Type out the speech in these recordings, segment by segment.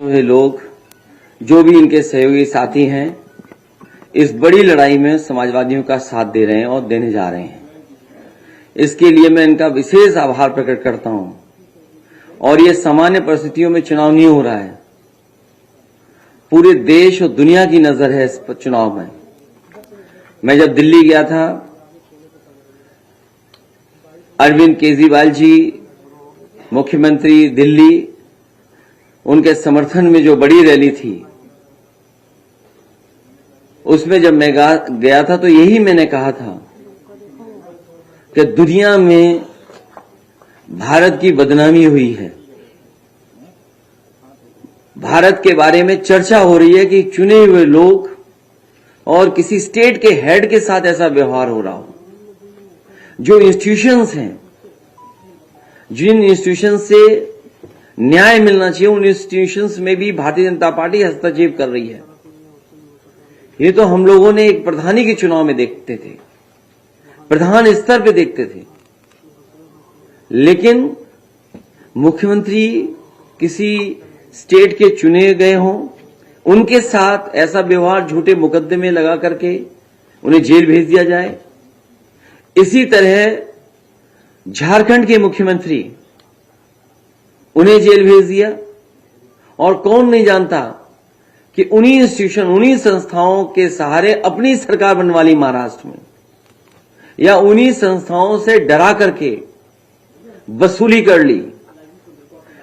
लोग जो भी इनके सहयोगी साथी हैं इस बड़ी लड़ाई में समाजवादियों का साथ दे रहे हैं और देने जा रहे हैं। इसके लिए मैं इनका विशेष आभार प्रकट करता हूं। और ये सामान्य परिस्थितियों में चुनाव नहीं हो रहा है, पूरे देश और दुनिया की नजर है इस चुनाव में। मैं जब दिल्ली गया था, अरविंद केजरीवाल जी मुख्यमंत्री दिल्ली, उनके समर्थन में जो बड़ी रैली थी उसमें जब मैं गया था तो यही मैंने कहा था कि दुनिया में भारत की बदनामी हुई है। भारत के बारे में चर्चा हो रही है कि चुने हुए लोग और किसी स्टेट के हेड के साथ ऐसा व्यवहार हो रहा हो। जो इंस्टीट्यूशंस हैं, जिन इंस्टीट्यूशंस से न्याय मिलना चाहिए, उन इंस्टीट्यूशंस में भी भारतीय जनता पार्टी हस्तक्षेप कर रही है। ये तो हम लोगों ने एक प्रधानी के चुनाव में देखते थे, प्रधान स्तर पे देखते थे, लेकिन मुख्यमंत्री किसी स्टेट के चुने गए हों, उनके साथ ऐसा व्यवहार, झूठे मुकदमे लगा करके उन्हें जेल भेज दिया जाए। इसी तरह झारखंड के मुख्यमंत्री, उन्हें जेल भेज दिया। और कौन नहीं जानता कि उन्हीं इंस्टीट्यूशन, उन्हीं संस्थाओं के सहारे अपनी सरकार बनवा ली महाराष्ट्र में, या उन्हीं संस्थाओं से डरा करके वसूली कर ली,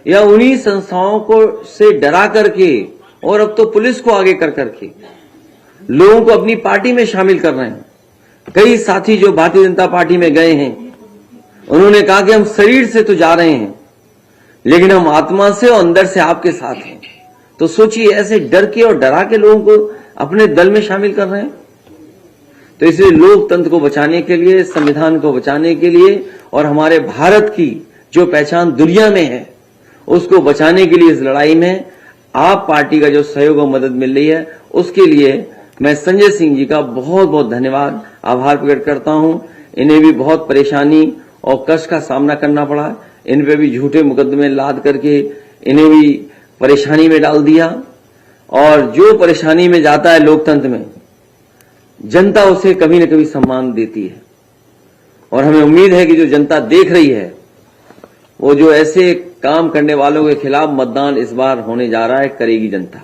या उन्हीं संस्थाओं को से डरा करके, और अब तो पुलिस को आगे कर करके लोगों को अपनी पार्टी में शामिल कर रहे हैं। कई साथी जो भारतीय जनता पार्टी में गए हैं, उन्होंने कहा कि हम शरीर से तो जा रहे हैं लेकिन हम आत्मा से और अंदर से आपके साथ हैं। तो सोचिए, ऐसे डर के और डरा के लोगों को अपने दल में शामिल कर रहे हैं। तो इसलिए लोकतंत्र को बचाने के लिए, संविधान को बचाने के लिए और हमारे भारत की जो पहचान दुनिया में है उसको बचाने के लिए इस लड़ाई में आप पार्टी का जो सहयोग और मदद मिल रही है, उसके लिए मैं संजय सिंह जी का बहुत बहुत धन्यवाद, आभार प्रकट करता हूं। इन्हें भी बहुत परेशानी और कष्ट का सामना करना पड़ा। इन पे भी झूठे मुकदमे लाद करके इन्हें भी परेशानी में डाल दिया। और जो परेशानी में जाता है लोकतंत्र में, जनता उसे कभी न कभी सम्मान देती है। और हमें उम्मीद है कि जो जनता देख रही है, वो जो ऐसे काम करने वालों के खिलाफ मतदान इस बार होने जा रहा है, करेगी जनता।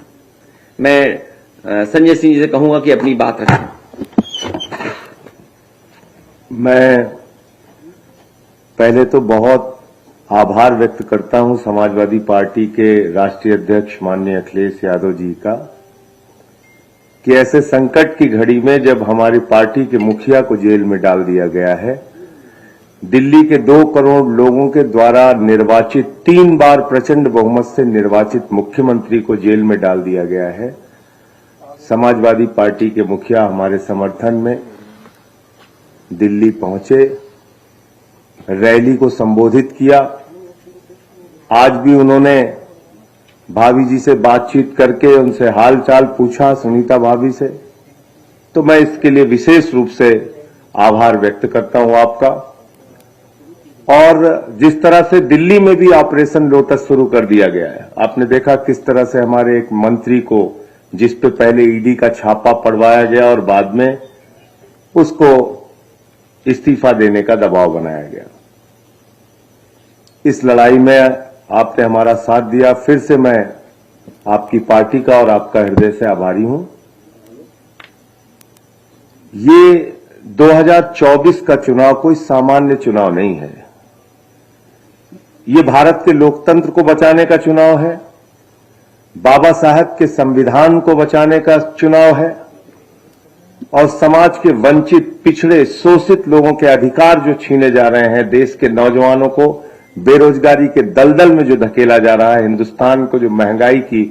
मैं संजय सिंह जी से कहूंगा कि अपनी बात रखें। मैं पहले तो बहुत आभार व्यक्त करता हूं समाजवादी पार्टी के राष्ट्रीय अध्यक्ष माननीय अखिलेश यादव जी का, कि ऐसे संकट की घड़ी में जब हमारी पार्टी के मुखिया को जेल में डाल दिया गया है, दिल्ली के 2 करोड़ लोगों के द्वारा निर्वाचित, 3 बार प्रचंड बहुमत से निर्वाचित मुख्यमंत्री को जेल में डाल दिया गया है, समाजवादी पार्टी के मुखिया हमारे समर्थन में दिल्ली पहुंचे, रैली को संबोधित किया। आज भी उन्होंने भाभी जी से बातचीत करके उनसे हाल चाल पूछा, सुनीता भाभी से। तो मैं इसके लिए विशेष रूप से आभार व्यक्त करता हूं आपका। और जिस तरह से दिल्ली में भी ऑपरेशन लोटस शुरू कर दिया गया है, आपने देखा किस तरह से हमारे एक मंत्री को, जिस पे पहले ईडी का छापा पड़वाया गया और बाद में उसको इस्तीफा देने का दबाव बनाया गया। इस लड़ाई में आपने हमारा साथ दिया। फिर से मैं आपकी पार्टी का और आपका हृदय से आभारी हूं। ये 2024 का चुनाव कोई सामान्य चुनाव नहीं है। ये भारत के लोकतंत्र को बचाने का चुनाव है, बाबा साहब के संविधान को बचाने का चुनाव है, और समाज के वंचित, पिछड़े, शोषित लोगों के अधिकार जो छीने जा रहे हैं, देश के नौजवानों को बेरोजगारी के दलदल में जो धकेला जा रहा है, हिंदुस्तान को जो महंगाई की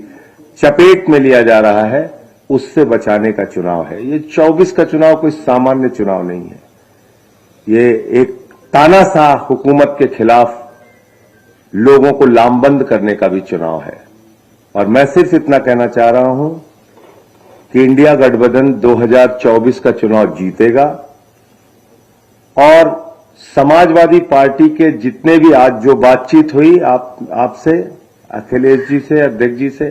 चपेट में लिया जा रहा है, उससे बचाने का चुनाव है। ये 24 का चुनाव कोई सामान्य चुनाव नहीं है। ये एक तानाशाह हुकूमत के खिलाफ लोगों को लामबंद करने का भी चुनाव है। और मैं सिर्फ इतना कहना चाह रहा हूं कि इंडिया गठबंधन 2024 का चुनाव जीतेगा, और समाजवादी पार्टी के जितने भी आज जो बातचीत हुई आपसे, अखिलेश जी से, अध्यक्ष जी से,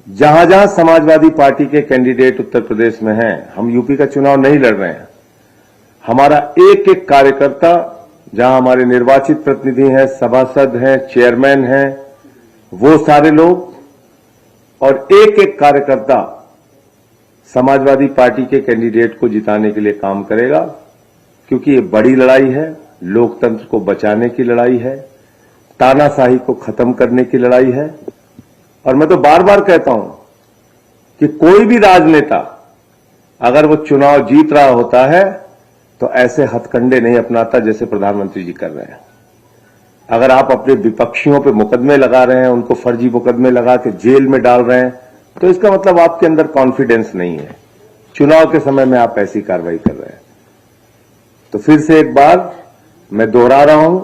जहां जहां समाजवादी पार्टी के कैंडिडेट उत्तर प्रदेश में हैं, हम यूपी का चुनाव नहीं लड़ रहे हैं। हमारा एक एक कार्यकर्ता, जहां हमारे निर्वाचित प्रतिनिधि हैं, सभासद हैं, चेयरमैन हैं, वो सारे लोग और एक एक कार्यकर्ता समाजवादी पार्टी के कैंडिडेट को जिताने के लिए काम करेगा, क्योंकि ये बड़ी लड़ाई है, लोकतंत्र को बचाने की लड़ाई है, तानाशाही को खत्म करने की लड़ाई है। और मैं तो बार बार कहता हूं कि कोई भी राजनेता अगर वो चुनाव जीत रहा होता है तो ऐसे हथकंडे नहीं अपनाता जैसे प्रधानमंत्री जी कर रहे हैं। अगर आप अपने विपक्षियों पे मुकदमे लगा रहे हैं, उनको फर्जी मुकदमे लगा के जेल में डाल रहे हैं, तो इसका मतलब आपके अंदर कॉन्फिडेंस नहीं है। चुनाव के समय में आप ऐसी कार्रवाई कर रहे हैं। तो फिर से एक बार मैं दोहरा रहा हूं,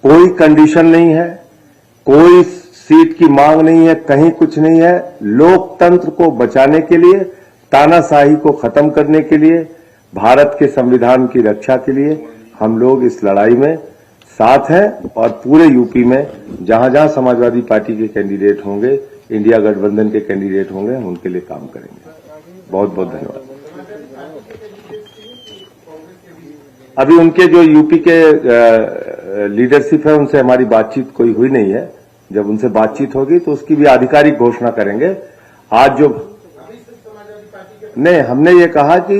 कोई कंडीशन नहीं है, कोई सीट की मांग नहीं है, कहीं कुछ नहीं है। लोकतंत्र को बचाने के लिए, तानाशाही को खत्म करने के लिए, भारत के संविधान की रक्षा के लिए हम लोग इस लड़ाई में साथ हैं। और पूरे यूपी में जहां जहां समाजवादी पार्टी के कैंडिडेट होंगे, इंडिया गठबंधन के कैंडिडेट होंगे, हम उनके लिए काम करेंगे। बहुत बहुत धन्यवाद। अभी उनके जो यूपी के लीडरशिप है, उनसे हमारी बातचीत कोई हुई नहीं है। जब उनसे बातचीत होगी तो उसकी भी आधिकारिक घोषणा करेंगे। आज जो नहीं, हमने ये कहा कि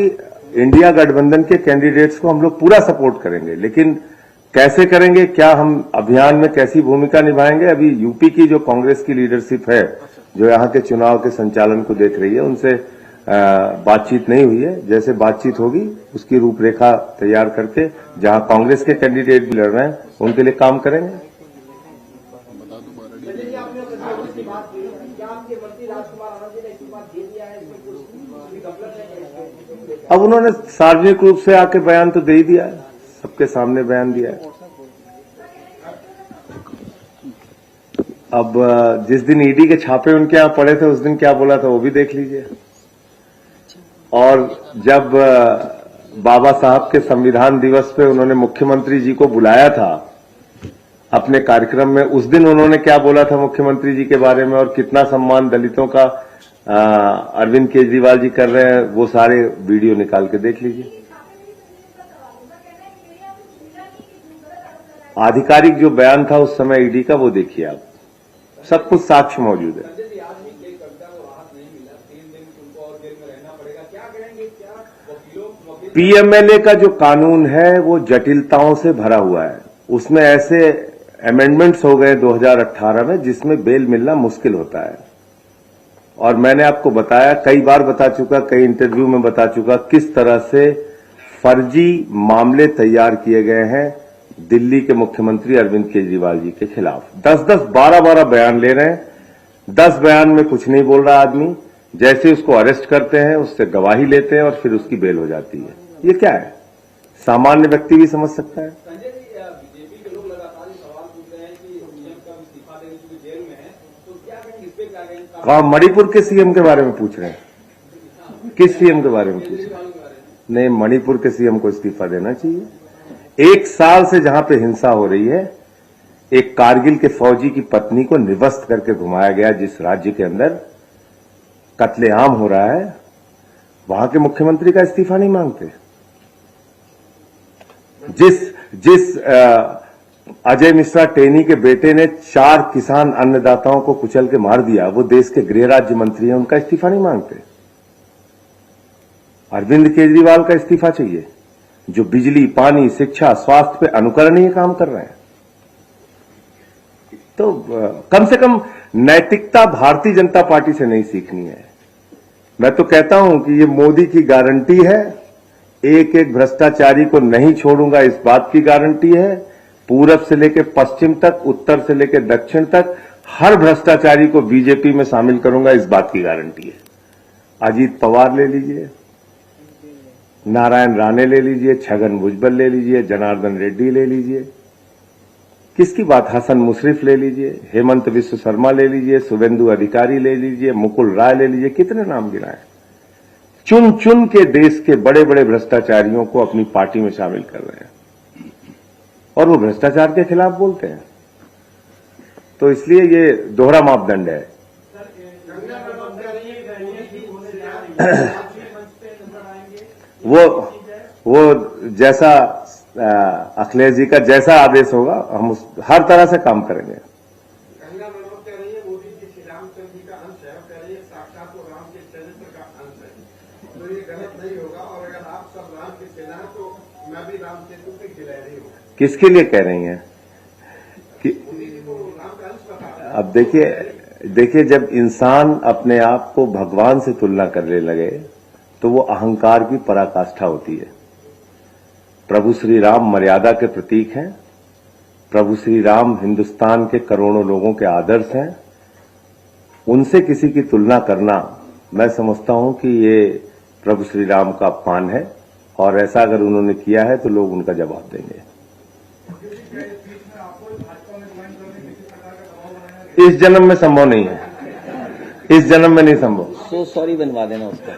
इंडिया गठबंधन के कैंडिडेट्स को हम लोग पूरा सपोर्ट करेंगे, लेकिन कैसे करेंगे, क्या हम अभियान में कैसी भूमिका निभाएंगे, अभी यूपी की जो कांग्रेस की लीडरशिप है, जो यहां के चुनाव के संचालन को देख रही है, उनसे बातचीत नहीं हुई है। जैसे बातचीत होगी उसकी रूपरेखा तैयार करके जहां कांग्रेस के कैंडिडेट भी लड़ रहे हैं उनके लिए काम करेंगे। अब उन्होंने सार्वजनिक रूप से आके बयान तो दे ही दिया है, सबके सामने बयान दिया है। अब जिस दिन ईडी के छापे उनके यहां पड़े थे, उस दिन क्या बोला था वो भी देख लीजिए। और जब बाबा साहब के संविधान दिवस पे उन्होंने मुख्यमंत्री जी को बुलाया था अपने कार्यक्रम में, उस दिन उन्होंने क्या बोला था मुख्यमंत्री जी के बारे में और कितना सम्मान दलितों का अरविंद केजरीवाल जी कर रहे हैं, वो सारे वीडियो निकाल के देख लीजिए। आधिकारिक जो बयान था उस समय ईडी का, वो देखिए आप, सब कुछ साक्ष्य मौजूद है। पीएमएलए का जो कानून है वो जटिलताओं से भरा हुआ है। उसमें ऐसे अमेंडमेंट्स हो गए 2018 में जिसमें बेल मिलना मुश्किल होता है। और मैंने आपको बताया, कई बार बता चुका, कई इंटरव्यू में बता चुका, किस तरह से फर्जी मामले तैयार किए गए हैं दिल्ली के मुख्यमंत्री अरविंद केजरीवाल जी के खिलाफ। 10-10, 12-12 बयान ले रहे हैं। 10 बयान में कुछ नहीं बोल रहा आदमी, जैसे उसको अरेस्ट करते हैं, उससे गवाही लेते हैं और फिर उसकी बेल हो जाती है। ये क्या है? सामान्य व्यक्ति भी समझ सकता है। बीजेपी के लोग लगातार सवाल पूछ रहे हैं कि सीएम का इस्तीफा देने की जेल में है, तो क्या कहेंगे इस पे? क्या कहेंगे? कहा मणिपुर के सीएम के बारे में पूछ रहे हैं? किस सीएम के बारे में पूछ रहे हैं? नहीं, मणिपुर के सीएम को इस्तीफा देना चाहिए। 1 साल से जहां पे हिंसा हो रही है, एक कारगिल के फौजी की पत्नी को निवस्त करके घुमाया गया, जिस राज्य के अंदर कत्लेआम हो रहा है, वहां के मुख्यमंत्री का इस्तीफा नहीं मांगते। जिस अजय मिश्रा टेनी के बेटे ने 4 किसान अन्नदाताओं को कुचल के मार दिया, वो देश के गृह राज्य मंत्री हैं, उनका इस्तीफा नहीं मांगते। अरविंद केजरीवाल का इस्तीफा चाहिए, जो बिजली, पानी, शिक्षा, स्वास्थ्य पे अनुकरणीय काम कर रहे हैं। तो कम से कम नैतिकता भारतीय जनता पार्टी से नहीं सीखनी है। मैं तो कहता हूं कि ये मोदी की गारंटी है, एक एक भ्रष्टाचारी को नहीं छोड़ूंगा, इस बात की गारंटी है। पूरब से लेकर पश्चिम तक, उत्तर से लेकर दक्षिण तक हर भ्रष्टाचारी को बीजेपी में शामिल करूंगा, इस बात की गारंटी है। अजीत पवार ले लीजिए, नारायण राणे ले लीजिए, छगन भुजबल ले लीजिए, जनार्दन रेड्डी ले लीजिए, किसकी बात, हसन मुशर्रफ ले लीजिए, हेमंत विश्व शर्मा ले लीजिए, शुभेंदु अधिकारी ले लीजिए, मुकुल राय ले लीजिए, कितने नाम गिनाए। चुन चुन के देश के बड़े बड़े भ्रष्टाचारियों को अपनी पार्टी में शामिल कर रहे हैं और वो भ्रष्टाचार के खिलाफ बोलते हैं। तो इसलिए ये दोहरा मापदंड है। वो जैसा अखिलेश जी का जैसा आदेश होगा हम हर तरह से काम करेंगे। कंगना रनौत कह रही है मोदी जी श्री रामचंद्र जी का अंश है, कह रही है साक्षात वो राम के चरित्र का अंश है, तो ये गलत नहीं होगा। और अगर आप सब राम की सेना है तो मैं भी राम सेतु की गिलहरी हूँ। किसके लिए कह रही हैं कि मोदी जी को राम का अंश बता। अब देखिए जब इंसान अपने आप को भगवान से तुलना करने लगे तो वो अहंकार की पराकाष्ठा होती है। प्रभु श्री राम मर्यादा के प्रतीक हैं। प्रभु श्री राम हिंदुस्तान के करोड़ों लोगों के आदर्श हैं। उनसे किसी की तुलना करना मैं समझता हूं कि ये प्रभु श्री राम का अपमान है, और ऐसा अगर उन्होंने किया है तो लोग उनका जवाब देंगे। इस जन्म में संभव नहीं है, इस जन्म में नहीं संभव। सो सॉरी बनवा देना उसका।